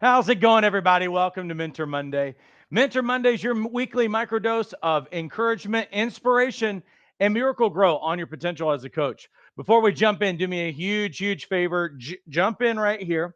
How's it going, everybody? Welcome to Mentor Monday. Mentor Monday is your weekly microdose of encouragement, inspiration, and miracle grow on your potential as a coach. Before we jump in, do me a huge favor. Jump in right here.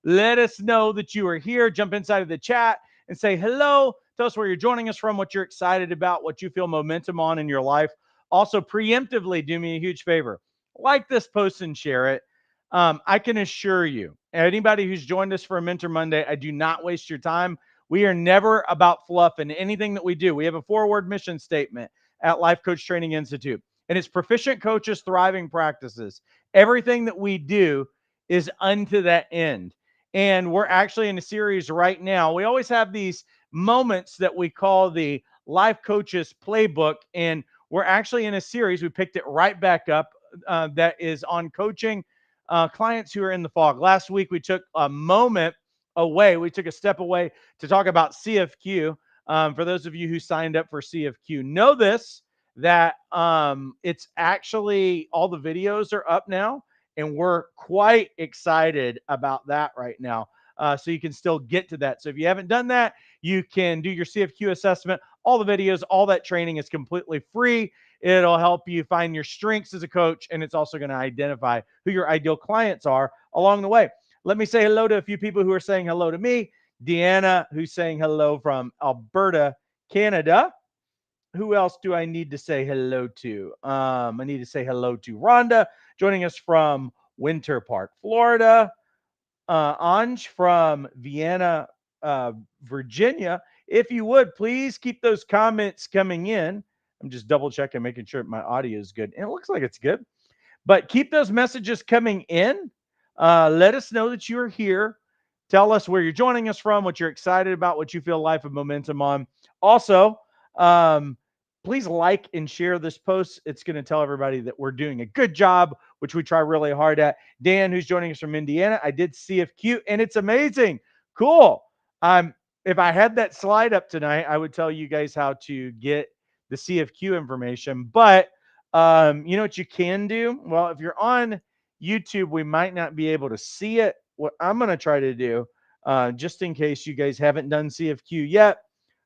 Let us know that you are here. Jump inside of the chat and say hello. Tell us where you're joining us from, what you're excited about, what you feel momentum on in your life. Also, preemptively, do me a huge favor. Like this post and share it. I can assure you, anybody who's joined us for a Mentor Monday, I do not waste your time. We are never about fluff in anything that we do. We have a four-word mission statement at Life Coach Training Institute, and it's proficient coaches, thriving practices. Everything that we do is unto that end. And we're actually in a series right now. We always have these moments that we call the Life Coaches Playbook, and we're actually in a series. We picked it right back up that is on coaching clients who are in the fog. Last week, we took a moment away. We took a step away to talk about CFQ. For those of you who signed up for CFQ, know this that it's actually all the videos are up now, and we're quite excited about that right now. So you can still get to that. So if you haven't done that, you can do your CFQ assessment. All the videos, all that training is completely free. It'll help you find your strengths as a coach, and it's also going to identify who your ideal clients are along the way. Let me say hello to a few people who are saying hello to me. Deanna, who's saying hello from Alberta, Canada. Who else do I need to say hello to? I need to say hello to Rhonda, joining us from Winter Park, Florida. Anj from Vienna, Virginia. If you would, please keep those comments coming in. I'm just double checking, making sure my audio is good. And it looks like it's good. But keep those messages coming in. Let us know that you are here. Tell us where you're joining us from, what you're excited about, what you feel life of momentum on. Also, um, please like and share this post. It's going to tell everybody that we're doing a good job, which we try really hard at. Dan, who's joining us from Indiana, I did CFQ, and it's amazing. Cool. Um, if I had that slide up tonight, I would tell you guys how to get the CFQ information. But you know what you can do? Well, if you're on YouTube, we might not be able to see it. What I'm going to try to do, just in case you guys haven't done CFQ yet,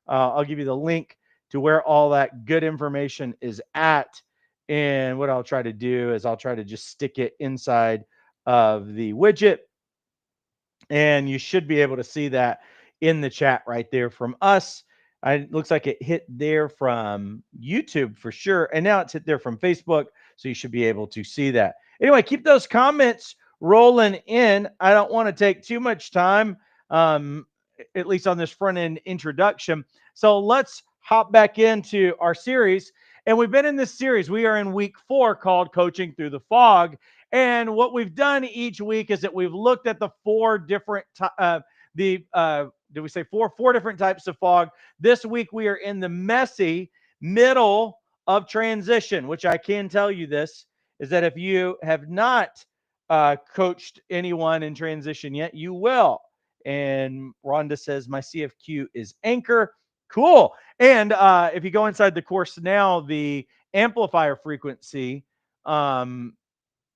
I'll give you the link to where all that good information is at. And what I'll try to do is I'll try to just stick it inside of the widget, and you should be able to see that in the chat right there from us. It looks like it hit there from YouTube for sure. And now it's hit there from Facebook. So you should be able to see that. Anyway, keep those comments rolling in. I don't want to take too much time, at least on this front end introduction. So let's hop back into our series. And we've been in this series. We are in week 4 called Coaching Through the Fog. And what we've done each week is that we've looked at the four different did we say four different types of fog. This week we are in the messy middle of transition, which I can tell you this is that if you have not coached anyone in transition yet, you will. And Rhonda says my CFQ is anchor. Cool. And if you go inside the course now, the amplifier frequency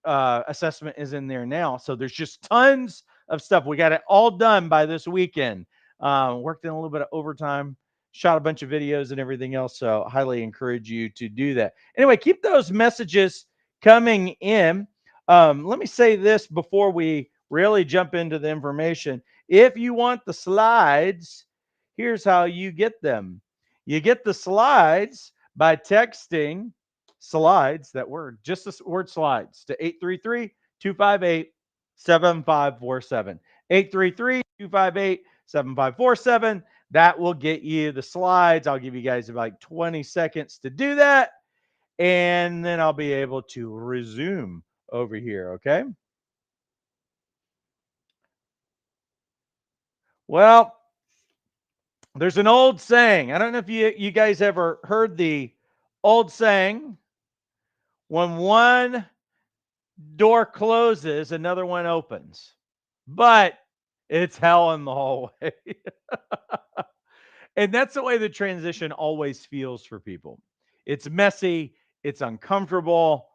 assessment is in there now. So there's just tons of stuff. We got it all done by this weekend. Worked in a little bit of overtime, shot a bunch of videos and everything else. So highly encourage you to do that. Anyway, keep those messages coming in. Let me say this before we really jump into the information. If you want the slides, here's how you get them. You get the slides by texting slides, that word, just the word slides, to 833 258 7547. 833 258 7547. That will get you the slides. I'll give you guys about like 20 seconds to do that. And then I'll be able to resume over here. Okay. Well, there's an old saying. I don't know if you guys ever heard the old saying, when one door closes, another one opens. But it's hell in the hallway. And that's the way the transition always feels for people. It's messy, it's uncomfortable,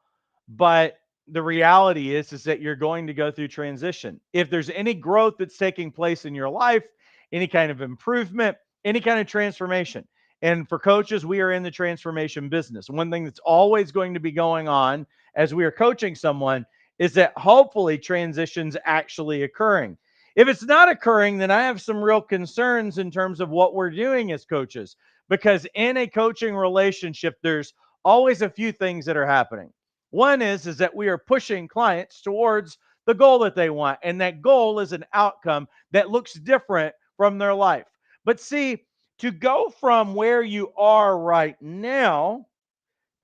but the reality is that you're going to go through transition. If there's any growth that's taking place in your life, any kind of improvement, any kind of transformation. And for coaches, we are in the transformation business. One thing that's always going to be going on as we are coaching someone is that hopefully transitions actually occurring. If it's not occurring, then I have some real concerns in terms of what we're doing as coaches, because in a coaching relationship, there's always a few things that are happening. One is that we are pushing clients towards the goal that they want, and that goal is an outcome that looks different from their life. But see, to go from where you are right now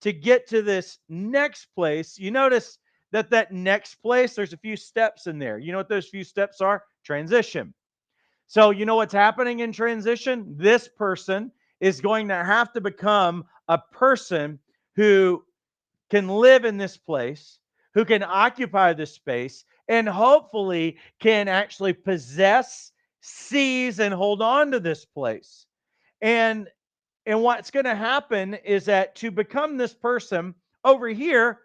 to get to this next place, you notice that next place, there's a few steps in there. You know what those few steps are? Transition. So, you know what's happening in transition? This person is going to have to become a person who can live in this place, who can occupy this space, and hopefully can actually possess, seize, and hold on to this place. And what's going to happen is that to become this person over here,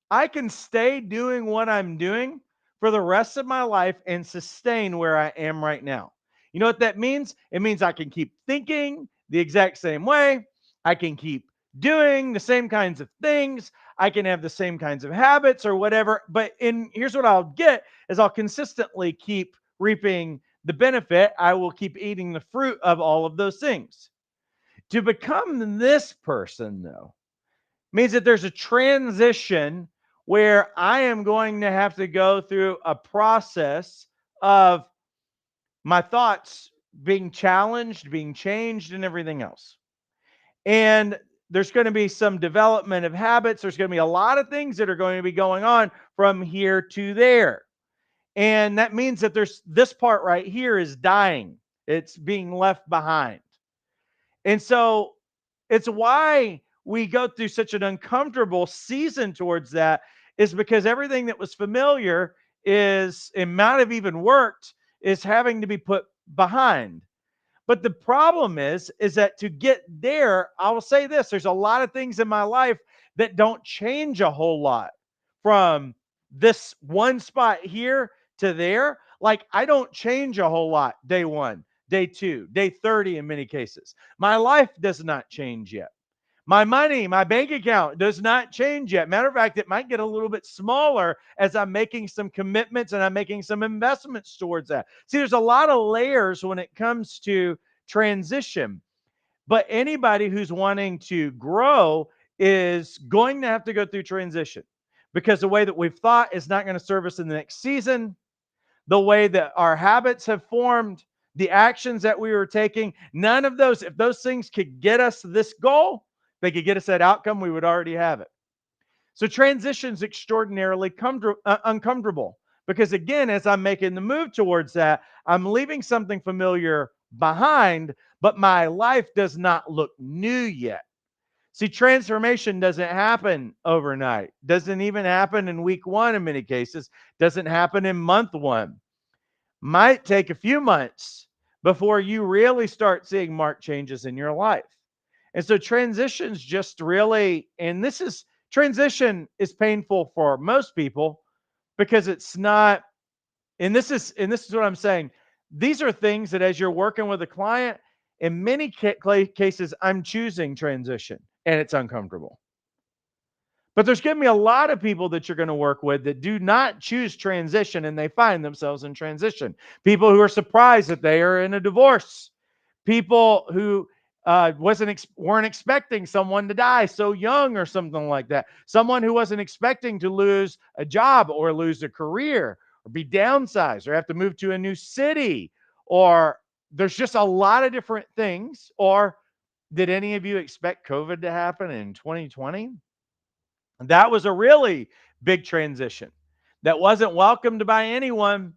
I can stay doing what I'm doing for the rest of my life and sustain where I am right now. You know what that means? It means I can keep thinking the exact same way. I can keep doing the same kinds of things. I can have the same kinds of habits or whatever. But here's what I'll get is I'll consistently keep reaping the benefit. I will keep eating the fruit of all of those things. To become this person, though, means that there's a transition where I am going to have to go through a process of my thoughts being challenged, being changed, and everything else. And there's going to be some development of habits. There's going to be a lot of things that are going to be going on from here to there. And that means that there's this part right here is dying, it's being left behind. And so it's why we go through such an uncomfortable season towards that, is because everything that was familiar is, it might have even worked, is having to be put behind. But the problem is that to get there, I will say this, there's a lot of things in my life that don't change a whole lot from this one spot here to there. Like, I don't change a whole lot day 1, day 2, day 30 in many cases. My life does not change yet. My money, my bank account does not change yet. Matter of fact, it might get a little bit smaller as I'm making some commitments and I'm making some investments towards that. See, there's a lot of layers when it comes to transition. But anybody who's wanting to grow is going to have to go through transition, because the way that we've thought is not going to serve us in the next season. The way that our habits have formed, the actions that we were taking, none of those, if those things could get us this goal, they could get us that outcome, we would already have it. So transition's extraordinarily uncomfortable, because again, as I'm making the move towards that, I'm leaving something familiar behind, but my life does not look new yet. See, transformation doesn't happen overnight. Doesn't even happen in week 1 in many cases. Doesn't happen in month 1. Might take a few months before you really start seeing marked changes in your life. And so transitions just really, and this is, transition is painful for most people because it's not, and this is what I'm saying. These are things that as you're working with a client, in many cases, I'm choosing transition and it's uncomfortable. But there's going to be a lot of people that you're going to work with that do not choose transition and they find themselves in transition. People who are surprised that they are in a divorce. People who weren't expecting someone to die so young or something like that. Someone who wasn't expecting to lose a job or lose a career or be downsized or have to move to a new city, or there's just a lot of different things. Or did any of you expect COVID to happen in 2020? That was a really big transition that wasn't welcomed by anyone,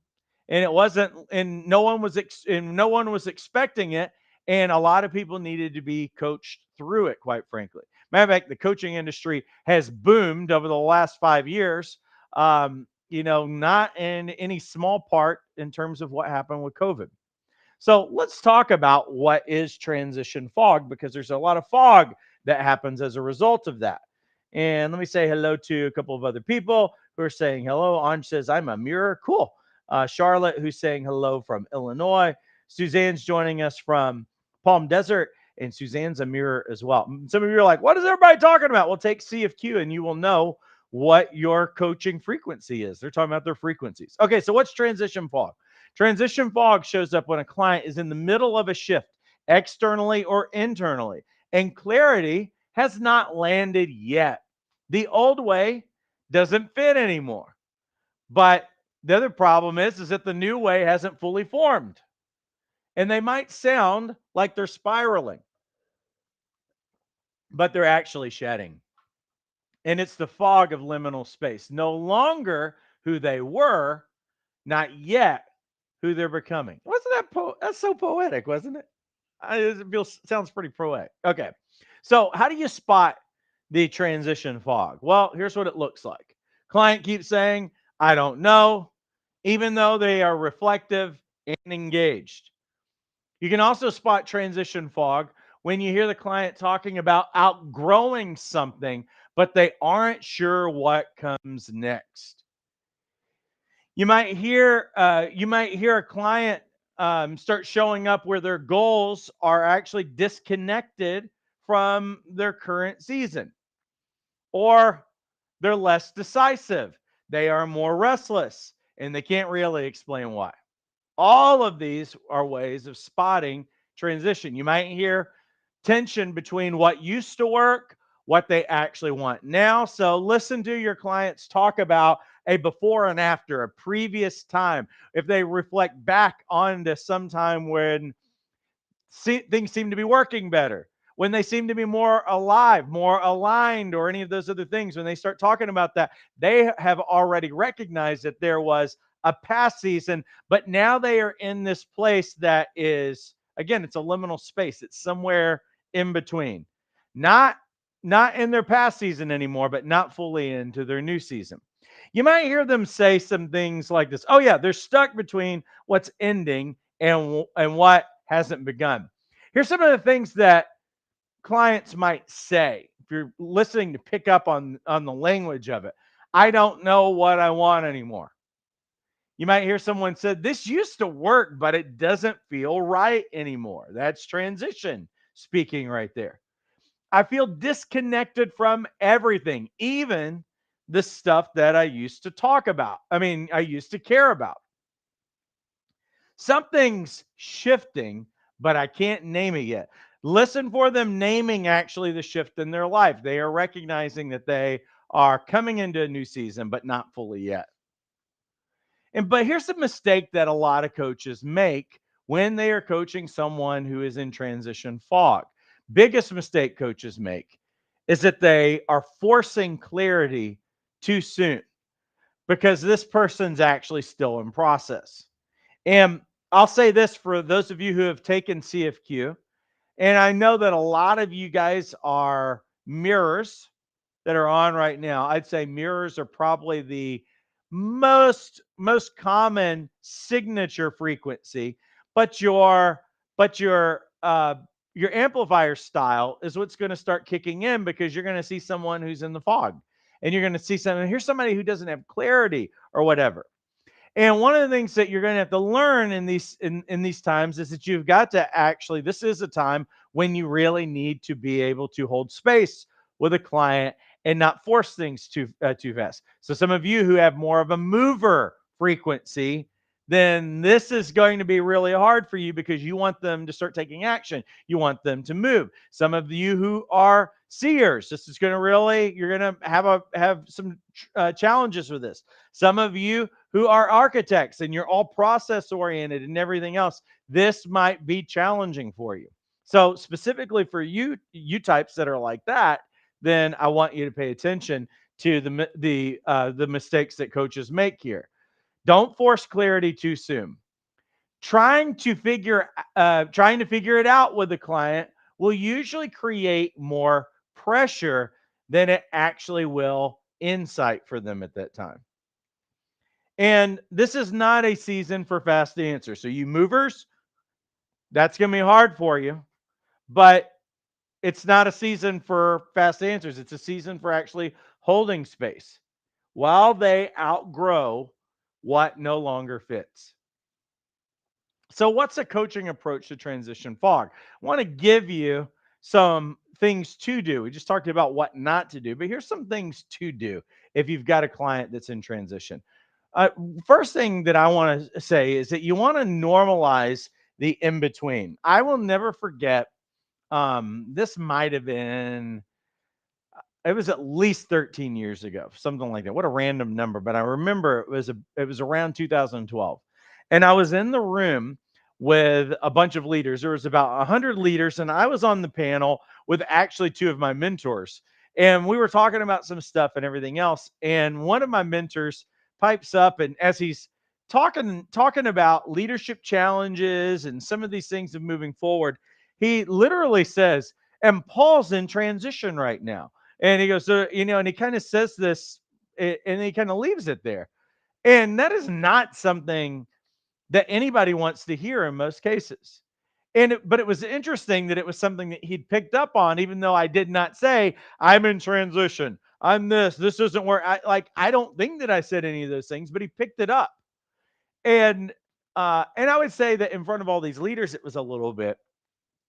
and it wasn't, and no one was expecting it, and a lot of people needed to be coached through it, quite frankly. Matter of fact, the coaching industry has boomed over the last 5 years. Not in any small part in terms of what happened with COVID. So let's talk about what is transition fog, because there's a lot of fog that happens as a result of that. And let me say hello to a couple of other people who are saying hello. Anj says, I'm a mirror. Cool. Charlotte, who's saying hello from Illinois. Suzanne's joining us from Palm Desert, and Suzanne's a mirror as well. Some of you are like, what is everybody talking about? Well, take CFQ and you will know what your coaching frequency is. They're talking about their frequencies. Okay, so what's transition fog? Transition fog shows up when a client is in the middle of a shift, externally or internally, and clarity has not landed yet. The old way doesn't fit anymore. But the other problem is that the new way hasn't fully formed. And they might sound like they're spiraling, but they're actually shedding. And it's the fog of liminal space. No longer who they were, not yet who they're becoming. Wasn't that that's so poetic, wasn't it? Sounds pretty poetic. Okay. So, how do you spot the transition fog? Well, here's what it looks like. Client keeps saying, I don't know, even though they are reflective and engaged. You can also spot transition fog when you hear the client talking about outgrowing something, but they aren't sure what comes next. You might hear a client start showing up where their goals are actually disconnected from their current season, or they're less decisive. They are more restless, and they can't really explain why. All of these are ways of spotting transition. You might hear tension between what used to work, what they actually want now. So listen to your clients talk about a before and after, a previous time. If they reflect back onto some time when things seem to be working better, when they seem to be more alive, more aligned, or any of those other things, when they start talking about that, they have already recognized that there was a past season, but now they are in this place that is, again, it's a liminal space. It's somewhere in between. Not not in their past season anymore, but not fully into their new season. You might hear them say some things like this. Oh yeah, they're stuck between what's ending and what hasn't begun. Here's some of the things that clients might say if you're listening to pick up on the language of it. I don't know what I want anymore. You might hear someone said, this used to work, but it doesn't feel right anymore. That's transition speaking right there. I feel disconnected from everything, even the stuff that I used to talk about. I used to care about. Something's shifting, but I can't name it yet. Listen for them naming actually the shift in their life. They are recognizing that they are coming into a new season, but not fully yet. But here's the mistake that a lot of coaches make when they are coaching someone who is in transition fog. Biggest mistake coaches make is that they are forcing clarity too soon because this person's actually still in process. And I'll say this for those of you who have taken CFQ, and I know that a lot of you guys are mirrors that are on right now. I'd say mirrors are probably the most common signature frequency, but your amplifier style is what's going to start kicking in because you're going to see someone who's in the fog, and you're going to see someone. Here's somebody who doesn't have clarity or whatever. And one of the things that you're going to have to learn in these times is that you've got to actually, this is a time when you really need to be able to hold space with a client and not force things too fast. So some of you who have more of a mover frequency, then this is going to be really hard for you because you want them to start taking action. You want them to move. Some of you who are seers, this is going to really, you're going to have some challenges with this. Some of you who are architects and you're all process oriented and everything else, this might be challenging for you. So specifically for you types that are like that, then I want you to pay attention to the mistakes that coaches make here. Don't force clarity too soon. Trying to figure it out with the client will usually create more pressure than it actually will insight for them at that time. And this is not a season for fast answers. So you movers, that's going to be hard for you, but it's not a season for fast answers. It's a season for actually holding space. while they outgrow what no longer fits. So, what's a coaching approach to transition fog? I want to give you some things to do. We just talked about what not to do, but here's some things to do if you've got a client that's in transition. Uh, First thing that I want to say is that you want to normalize the in between. I will never forget. This might have been, it was at least 13 years ago, something like that. What a random number, but I remember it was around 2012. And I was in the room with a bunch of leaders. There was about 100 leaders and I was on the panel with actually two of my mentors. And we were talking about some stuff and everything else, and one of my mentors pipes up, and as he's talking about leadership challenges and some of these things of moving forward, he literally says, and Paul's in transition right now. And he goes, so, and he kind of says this, and he kind of leaves it there. And that is not something that anybody wants to hear in most cases. But it was interesting that it was something that he'd picked up on, even though I did not say, I'm in transition. I'm this isn't where I don't think that I said any of those things, but he picked it up. And and I would say that in front of all these leaders, it was a little bit,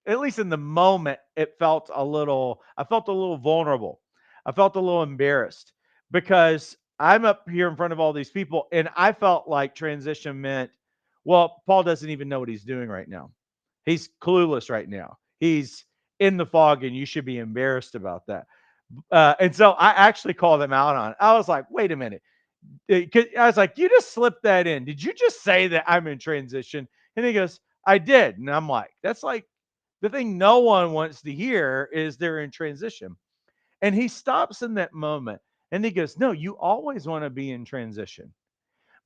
at least in the moment, I felt a little vulnerable. I felt a little embarrassed because I'm up here in front of all these people and I felt like transition meant, well, Paul doesn't even know what he's doing right now. He's clueless right now. He's in the fog and you should be embarrassed about that. And so I actually called him out on it. I was like, wait a minute. I was like, you just slipped that in. Did you just say that I'm in transition? And he goes, I did. And I'm like, that's like the thing no one wants to hear is they're in transition. And he stops in that moment and he goes, no, you always want to be in transition,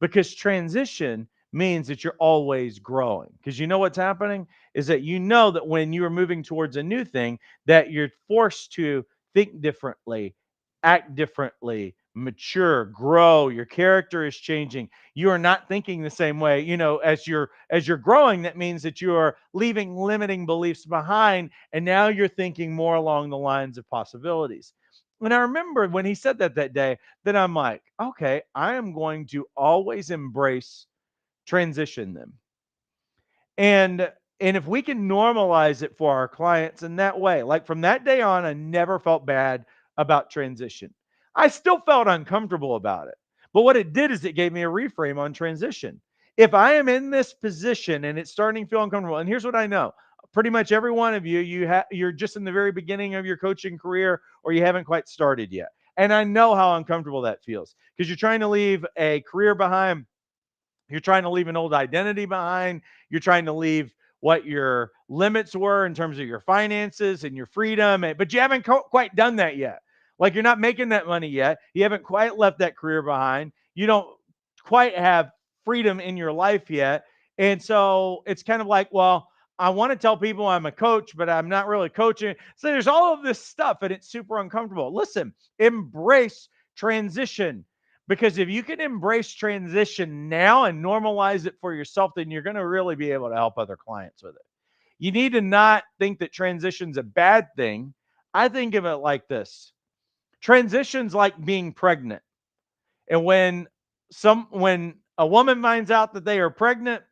because transition means that you're always growing, because you know what's happening is that you know that when you are moving towards a new thing, that you're forced to think differently, act differently, mature, grow. Your character is changing. You are not thinking the same way, as you're growing. That means that you are leaving limiting beliefs behind and now you're thinking more along the lines of possibilities. And I remember when he said that day, then I'm like, okay, I am going to always embrace transition then. And if we can normalize it for our clients in that way, like from that day on, I never felt bad about transition. I still felt uncomfortable about it. But what it did is it gave me a reframe on transition. If I am in this position and it's starting to feel uncomfortable, and here's what I know, pretty much every one of you, you're just in the very beginning of your coaching career or you haven't quite started yet. And I know how uncomfortable that feels because you're trying to leave a career behind, you're trying to leave an old identity behind. You're trying to leave what your limits were in terms of your finances and your freedom, but you haven't quite done that yet. Like, you're not making that money yet. You haven't quite left that career behind. You don't quite have freedom in your life yet. And so it's kind of like, well, I want to tell people I'm a coach, but I'm not really coaching. So there's all of this stuff and it's super uncomfortable. Listen, embrace transition, because if you can embrace transition now and normalize it for yourself, then you're going to really be able to help other clients with it. You need to not think that transition's a bad thing. I think of it like this. Transition's like being pregnant. And when a woman finds out that they are pregnant,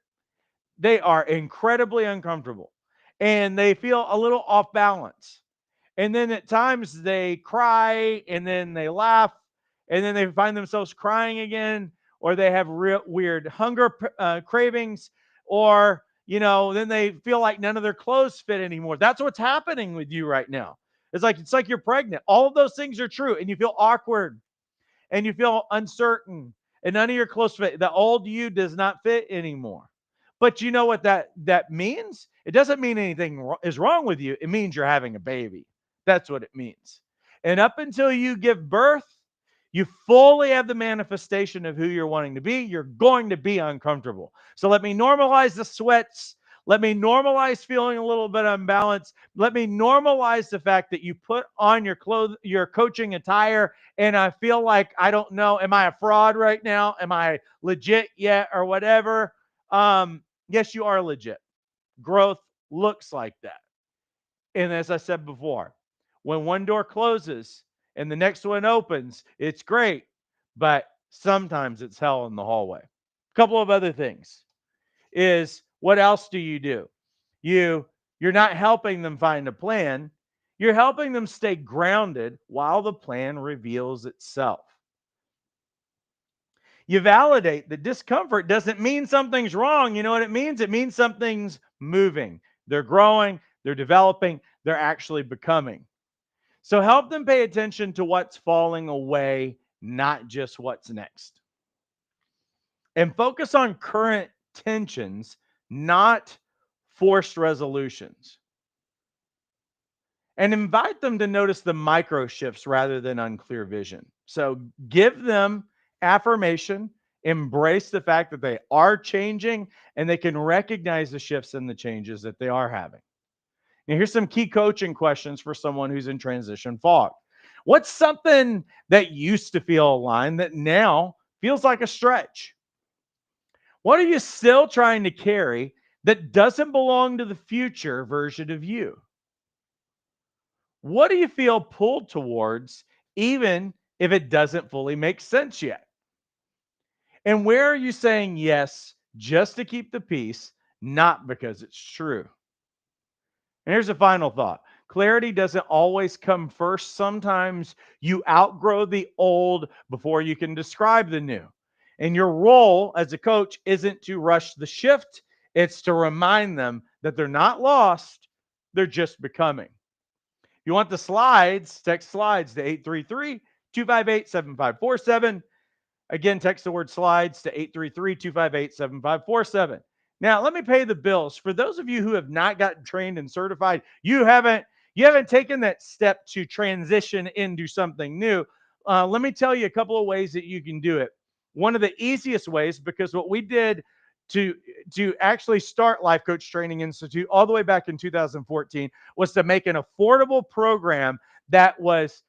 they are incredibly uncomfortable and they feel a little off balance. And then at times they cry and then they laugh and then they find themselves crying again, or they have real weird hunger cravings, or then they feel like none of their clothes fit anymore. That's what's happening with you right now. It's like you're pregnant. All of those things are true, and you feel awkward and you feel uncertain, and none of your clothes fit. The old you does not fit anymore. But you know what that means? It doesn't mean anything is wrong with you. It means you're having a baby. That's what it means. And up until you give birth, you fully have the manifestation of who you're wanting to be. You're going to be uncomfortable. So let me normalize the sweats. Let me normalize feeling a little bit unbalanced. Let me normalize the fact that you put on your coaching attire, and I feel like, I don't know, am I a fraud right now? Am I legit yet or whatever? Yes, you are legit. Growth looks like that. And as I said before, when one door closes and the next one opens, it's great. but sometimes it's hell in the hallway. A couple of other things is what else do? You you're not helping them find a plan. You're helping them stay grounded while the plan reveals itself. You validate the discomfort doesn't mean something's wrong. You know what it means? It means something's moving. They're growing, they're developing, they're actually becoming. So help them pay attention to what's falling away, not just what's next. And focus on current tensions, not forced resolutions. And invite them to notice the micro shifts rather than unclear vision. So give them affirmation, embrace the fact that they are changing, and they can recognize the shifts and the changes that they are having. Now, here's some key coaching questions for someone who's in transition fog. What's something that used to feel aligned that now feels like a stretch? What are you still trying to carry that doesn't belong to the future version of you? What do you feel pulled towards, even if it doesn't fully make sense yet? And where are you saying yes just to keep the peace, not because it's true? And here's a final thought: clarity doesn't always come first. Sometimes you outgrow the old before you can describe the new. And your role as a coach isn't to rush the shift, it's to remind them that they're not lost, they're just becoming. If you want the slides, text slides to 833-258-7547. Again, text the word slides to 833-258-7547. Now, let me pay the bills. For those of you who have not gotten trained and certified, you haven't taken that step to transition into something new. Let me tell you a couple of ways that you can do it. One of the easiest ways, because what we did to to actually start Life Coach Training Institute all the way back in 2014 was to make an affordable program that was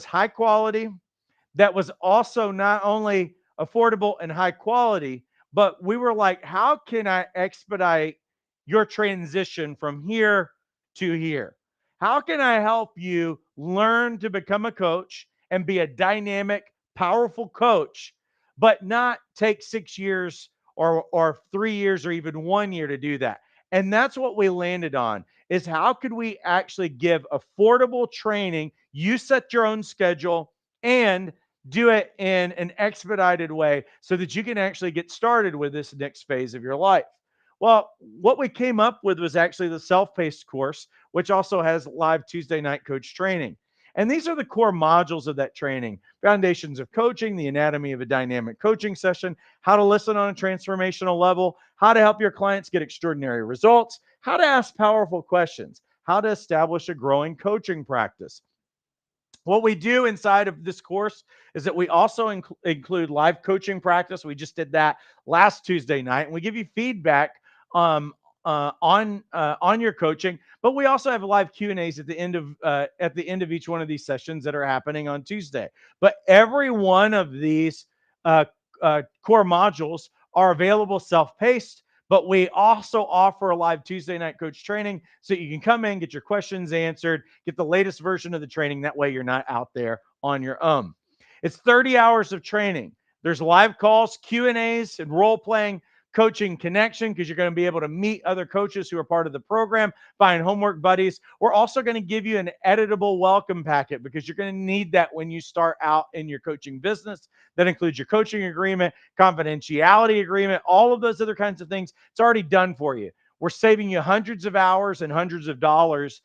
high quality, that was also not only affordable and high quality, but we were like, how can I expedite your transition from here to here? How can I help you learn to become a coach and be a dynamic, powerful coach, but not take 6 years or 3 years or even 1 year to do that? And that's what we landed on is how could we actually give affordable training? You set your own schedule and do it in an expedited way so that you can actually get started with this next phase of your life. Well, what we came up with was actually the self paced course, which also has live Tuesday night coach training. And these are the core modules of that training: foundations of coaching, the anatomy of a dynamic coaching session, how to listen on a transformational level, how to help your clients get extraordinary results, how to ask powerful questions, how to establish a growing coaching practice. What we do inside of this course is that we also include live coaching practice. We just did that last Tuesday night, and we give you feedback on your coaching. But we also have live Q and A's at the end of each one of these sessions that are happening on Tuesday. But every one of these uh, core modules are available self-paced. But we also offer a live Tuesday night coach training so you can come in, get your questions answered, get the latest version of the training. That way you're not out there on your own. It's 30 hours of training. There's live calls, Q&As, and role playing, coaching connection, because you're going to be able to meet other coaches who are part of the program, find homework buddies. We're also going to give you an editable welcome packet because you're going to need that when you start out in your coaching business. That includes your coaching agreement, confidentiality agreement, all of those other kinds of things. It's already done for you. We're saving you hundreds of hours and hundreds of dollars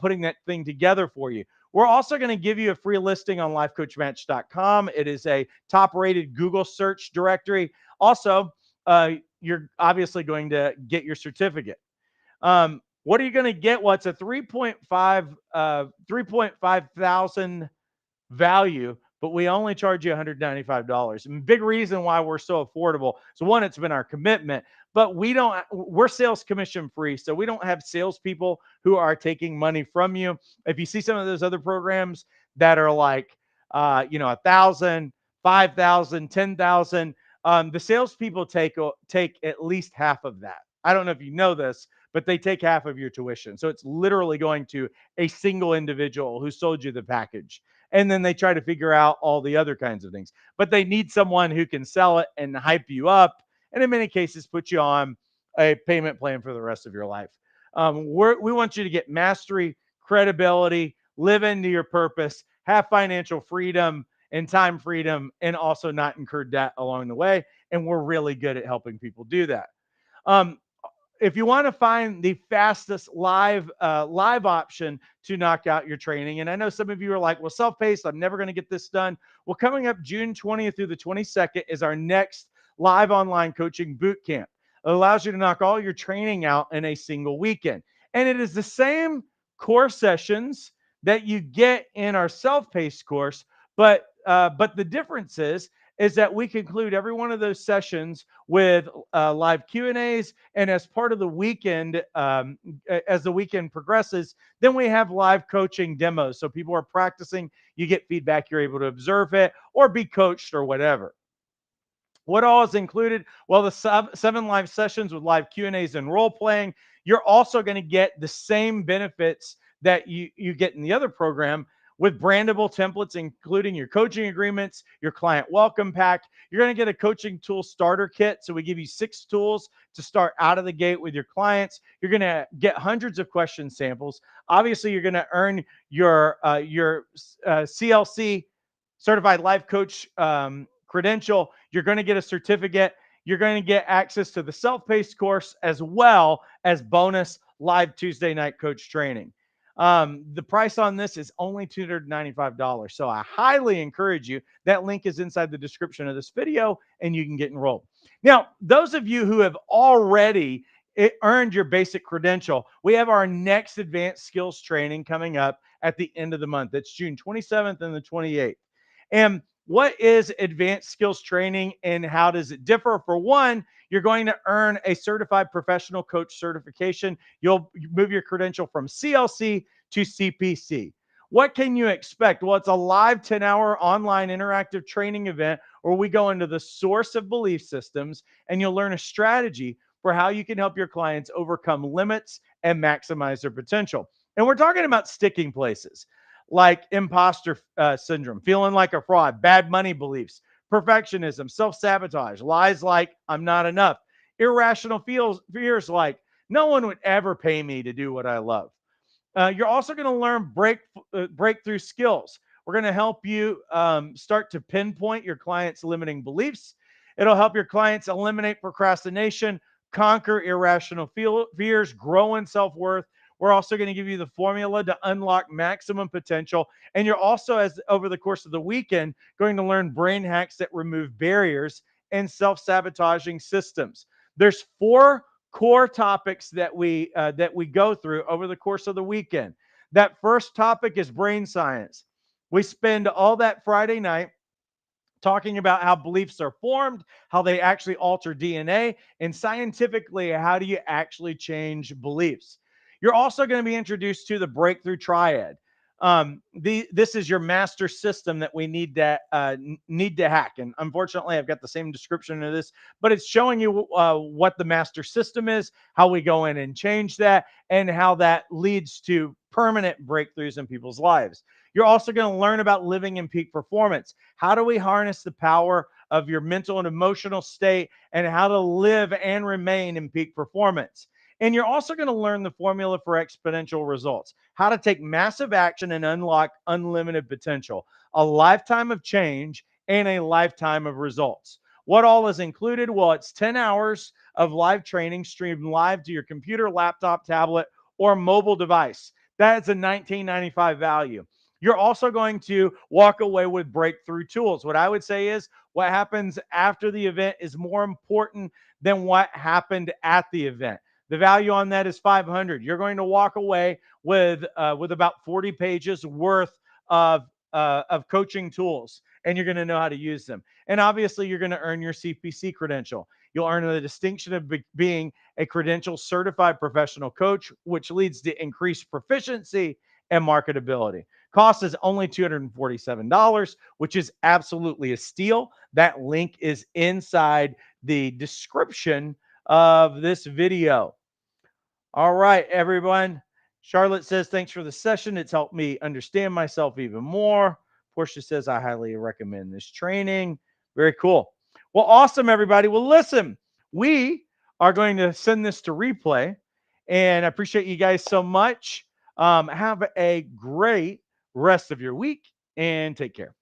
putting that thing together for you. We're also going to give you a free listing on lifecoachmatch.com. It is a top rated Google search directory. Also, you're obviously going to get your certificate. What are you going to get? Well, it's a 3.5 thousand value, but we only charge you $195. And big reason why we're so affordable. So one, it's been our commitment, but we're sales commission free. So we don't have salespeople who are taking money from you. If you see some of those other programs that are like, 1,000, 5,000, 10,000, the salespeople take at least half of that. I don't know if you know this, but they take half of your tuition. So it's literally going to a single individual who sold you the package. and then they try to figure out all the other kinds of things. But they need someone who can sell it and hype you up, and in many cases, put you on a payment plan for the rest of your life. We want you to get mastery, credibility, live into your purpose, have financial freedom and time freedom, and also not incur debt along the way. And we're really good at helping people do that. Um, if you want to find the fastest live option to knock out your training, and I know some of you are like, well, self-paced, I'm never going to get this done. Well, coming up June 20th through the 22nd is our next live online coaching boot camp. It allows you to knock all your training out in a single weekend, and it is the same core sessions that you get in our self-paced course, but the difference is that we conclude every one of those sessions with live Q&As, and as part of the weekend, as the weekend progresses, then we have live coaching demos. So people are practicing, you get feedback, you're able to observe it or be coached or whatever. What all is included? Well, the seven live sessions with live Q&As and role playing. You're also going to get the same benefits that you get in the other program with brandable templates, including your coaching agreements, your client welcome pack. You're going to get a coaching tool starter kit. So we give you 6 tools to start out of the gate with your clients. You're going to get hundreds of question samples. Obviously, you're going to earn your CLC, certified life coach credential. You're going to get a certificate. You're going to get access to the self-paced course as well as bonus live Tuesday night coach training. The price on this is only $295. So I highly encourage you. That link is inside the description of this video, and you can get enrolled. Now, those of you who have already earned your basic credential, we have our next advanced skills training coming up at the end of the month. It's June 27th and the 28th. And what is advanced skills training and how does it differ? For one, you're going to earn a certified professional coach certification. You'll move your credential from CLC to CPC. What can you expect? Well, it's a live 10-hour online interactive training event where we go into the source of belief systems, and you'll learn a strategy for how you can help your clients overcome limits and maximize their potential. And we're talking about sticking places like imposter syndrome, feeling like a fraud, bad money beliefs, perfectionism, self sabotage, lies like I'm not enough, irrational fears like no one would ever pay me to do what I love. You're also going to learn breakthrough skills. We're going to help you start to pinpoint your clients' limiting beliefs. It'll help your clients eliminate procrastination, conquer irrational fears, grow in self worth. We're also going to give you the formula to unlock maximum potential. And you're also, as over the course of the weekend, going to learn brain hacks that remove barriers and self sabotaging systems. There's 4 core topics that we go through over the course of the weekend. That first topic is brain science. We spend all that Friday night talking about how beliefs are formed, how they actually alter DNA, and scientifically, how do you actually change beliefs. You're also going to be introduced to the breakthrough triad. This is your master system that we need to hack. And unfortunately, I've got the same description of this, but it's showing you what the master system is, how we go in and change that, and how that leads to permanent breakthroughs in people's lives. You're also going to learn about living in peak performance. How do we harness the power of your mental and emotional state, and how to live and remain in peak performance? And you're also going to learn the formula for exponential results, how to take massive action and unlock unlimited potential, a lifetime of change, and a lifetime of results. What all is included? Well, it's 10 hours of live training streamed live to your computer, laptop, tablet, or mobile device. That's a $19.95 value. You're also going to walk away with breakthrough tools. What I would say is what happens after the event is more important than what happened at the event. The value on that is 500. You're going to walk away with about 40 pages worth of coaching tools, and you're going to know how to use them. And obviously, you're going to earn your CPC credential. You'll earn the distinction of being a credential certified professional coach, which leads to increased proficiency and marketability. Cost is only $247, which is absolutely a steal. That link is inside the description of this video. All right, everyone. Charlotte says, thanks for the session. It's helped me understand myself even more. Portia says, I highly recommend this training. Very cool. Well, awesome, everybody. Well, listen, we are going to send this to replay, and I appreciate you guys so much. Have a great rest of your week and take care.